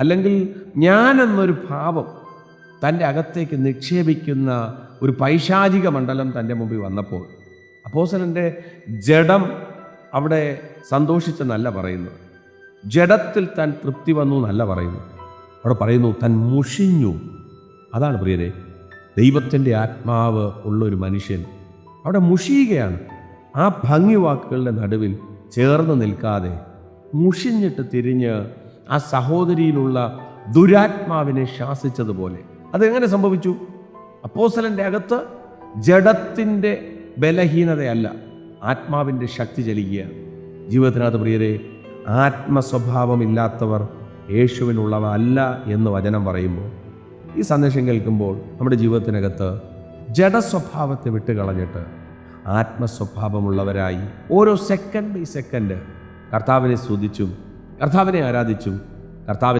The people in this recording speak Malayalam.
അല്ലെങ്കിൽ ഞാൻ എന്നൊരു ഭാവം തൻ്റെ അകത്തേക്ക് നിക്ഷേപിക്കുന്ന ഒരു പൈശാചിക മണ്ഡലം തൻ്റെ മുമ്പിൽ വന്നപ്പോൾ അപ്പോസ്തലൻ്റെ ജഡം അവിടെ സന്തോഷിച്ചെന്നല്ല പറയുന്നത്, ജഡത്തിൽ താൻ തൃപ്തി വന്നു എന്നല്ല പറയുന്നു. അവിടെ പറയുന്നു താൻ മുഷിഞ്ഞു. അതാണ് പ്രിയരെ, ദൈവത്തിൻ്റെ ആത്മാവ് ഉള്ളൊരു മനുഷ്യൻ അവിടെ മുഷിയുകയാണ്. ആ ഭംഗി വാക്കുകളുടെ നടുവിൽ ചേർന്ന് നിൽക്കാതെ മുഷിഞ്ഞിട്ട് തിരിഞ്ഞ് ആ സഹോദരിയിലുള്ള ദുരാത്മാവിനെ ശാസിച്ചതുപോലെ. അതെങ്ങനെ സംഭവിച്ചു? അപ്പോസ്തലൻ്റെ അകത്ത് ജഡത്തിൻ്റെ ബലഹീനതയല്ല, ആത്മാവിൻ്റെ ശക്തി ചലിക്കുക. ജീവിതത്തിനകത്ത് പ്രിയരെ, ആത്മസ്വഭാവമില്ലാത്തവർ യേശുവിനുള്ളവല്ല എന്ന് വചനം പറയുമ്പോൾ, ഈ സന്ദേശം കേൾക്കുമ്പോൾ നമ്മുടെ ജീവിതത്തിനകത്ത് ജഡസ്വഭാവത്തെ വിട്ടുകളഞ്ഞിട്ട് ആത്മസ്വഭാവമുള്ളവരായി ഓരോ സെക്കൻഡ് ബൈ സെക്കൻഡ് കർത്താവിനെ സ്തുതിച്ചും കർത്താവിനെ ആരാധിച്ചും കർത്താവിനെ